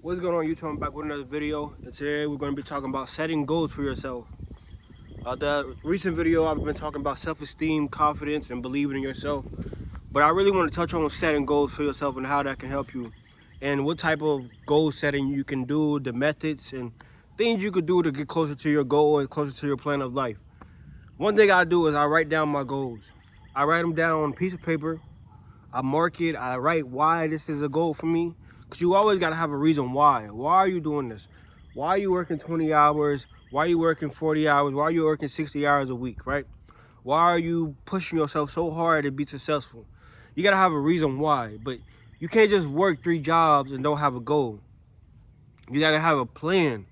What's going on YouTube? I'm back with another video, and today we're going to be talking about setting goals for yourself. The recent video I've been talking about self-esteem, confidence, and believing in yourself, but I really want to touch on setting goals for yourself and how that can help you, and what type of goal setting you can do, the methods and things you could do to get closer to your goal and closer to your plan of life. One thing I do is I write down my goals. I write them down on a piece of paper. I mark it. I write why this is a goal for me. Because you always got to have a reason why. Why are you doing this? Why are you working 20 hours? Why are you working 40 hours? Why are you working 60 hours a week, right? Why are you pushing yourself so hard to be successful? You got to have a reason why. But you can't just work 3 jobs and don't have a goal. You got to have a plan.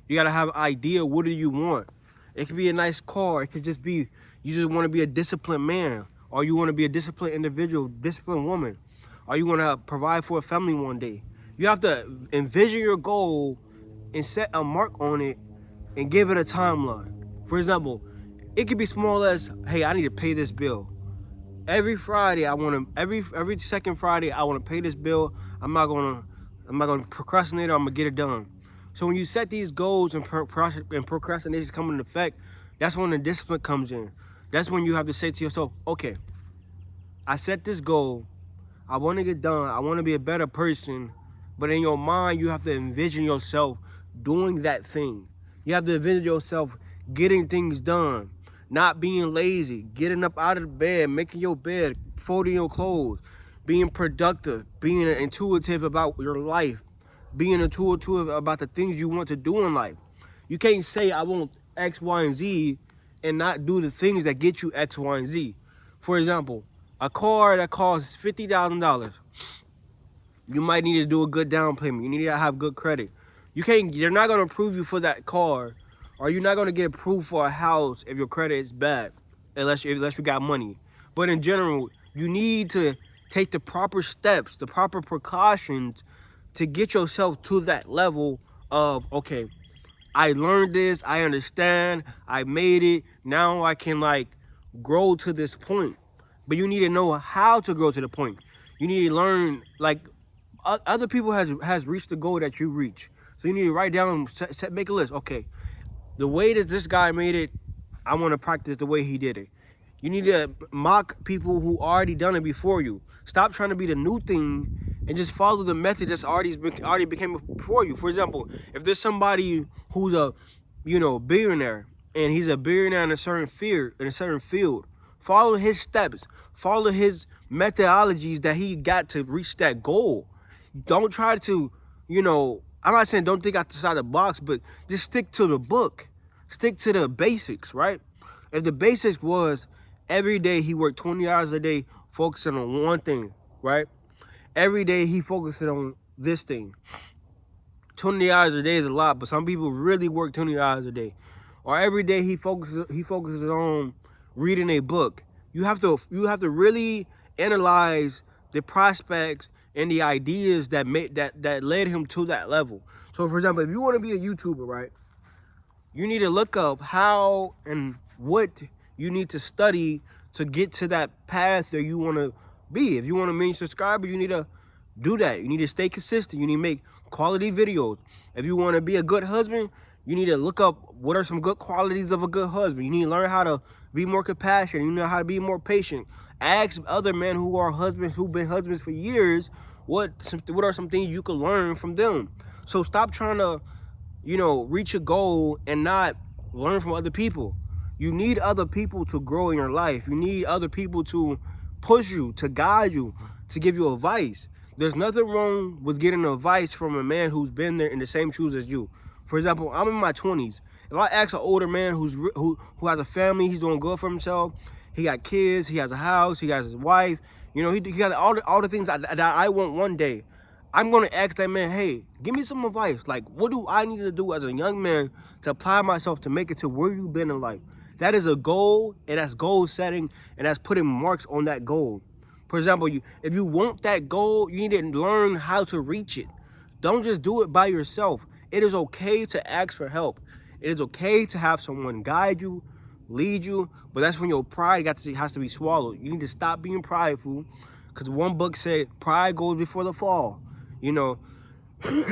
You got to have an idea. What do you want? It could be a nice car. It could just be you just want to be a disciplined man. Or you want to be a disciplined individual, disciplined woman. Or you want to provide for a family one day. You have to envision your goal and set a mark on it and give it a timeline. For example, it could be small as, hey, I need to pay this bill. Every Friday, every second Friday, I want to pay this bill. I'm not gonna procrastinate, or I'm gonna get it done. So when you set these goals and procrastination come into effect, that's when the discipline comes in. That's when you have to say to yourself, okay, I set this goal. I want to get done. I want to be a better person. But in your mind, you have to envision yourself doing that thing. You have to envision yourself getting things done, not being lazy, getting up out of the bed, making your bed, folding your clothes, being productive, being intuitive about your life, being intuitive about the things you want to do in life. You can't say, I want X, Y, and Z and not do the things that get you X, Y, and Z. For example, a car that costs $50,000, you might need to do a good down payment. You need to have good credit. They're not gonna approve you for that car, or you're not gonna get approved for a house if your credit is bad, unless you got money. But in general, you need to take the proper steps, the proper precautions to get yourself to that level of, okay, I learned this, I understand, I made it, now I can grow to this point. But you need to know how to grow to the point. You need to learn, other people has reached the goal that you reach. So you need to write down, make a list. Okay, the way that this guy made it, I want to practice the way he did it. You need to mock people who already done it before you. Stop trying to be the new thing and just follow the method that's already became before you. For example, if there's somebody who's a billionaire, and he's a billionaire in a certain field, follow his steps, follow his methodologies that he got to reach that goal. Don't try to, I'm not saying don't think outside the box, but just stick to the book. Stick to the basics, right? If the basics was every day he worked 20 hours a day focusing on one thing, right? Every day he focuses on this thing. 20 hours a day is a lot, but some people really work 20 hours a day. Or every day he focuses on reading a book. You have to really analyze the prospects and the ideas that led him to that level. So for example, if you want to be a YouTuber, right? You need to look up how and what you need to study to get to that path that you want to be. If you want a million subscribers, you need to do that. You need to stay consistent. You need to make quality videos. If you want to be a good husband, you need to look up what are some good qualities of a good husband. You need to learn how to be more compassionate. You know how to be more patient. Ask other men who are husbands, who've been husbands for years, what are some things you can learn from them. So stop trying to, reach a goal and not learn from other people. You need other people to grow in your life. You need other people to push you, to guide you, to give you advice. There's nothing wrong with getting advice from a man who's been there in the same shoes as you. For example, I'm in my 20s. If I ask an older man who has a family, he's doing good for himself, he got kids, he has a house, he has his wife, he got all the things that I want one day. I'm going to ask that man, hey, give me some advice. Like, what do I need to do as a young man to apply myself to make it to where you've been in life? That is a goal, and that's goal setting, and that's putting marks on that goal. For example, if you want that goal, you need to learn how to reach it. Don't just do it by yourself. It is okay to ask for help. It is okay to have someone guide you, lead you, but that's when your pride has to be swallowed. You need to stop being prideful, because one book said pride goes before the fall.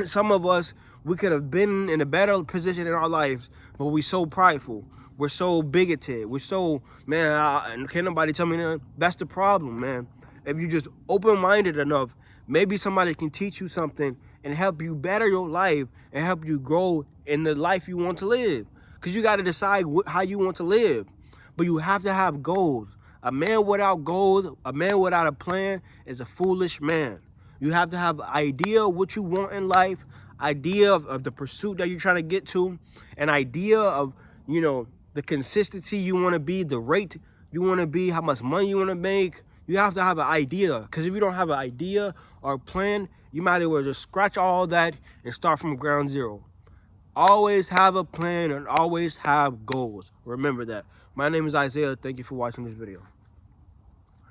Some of us, we could have been in a better position in our lives, but we're so prideful. We're so bigoted. We're so, man, and can't nobody tell me that. That's the problem, man. If you just open-minded enough, maybe somebody can teach you something and help you better your life and help you grow in the life you want to live. Because you got to decide how you want to live. But you have to have goals. A man without goals, a man without a plan is a foolish man. You have to have an idea of what you want in life, idea of the pursuit that you're trying to get to, an idea of, you know, the consistency you want to be, the rate you want to be, how much money you want to make. You have to have an idea, because if you don't have an idea or a plan, you might as well just scratch all that and start from ground zero. Always have a plan and always have goals. Remember that. My name is Isaiah. Thank you for watching this video.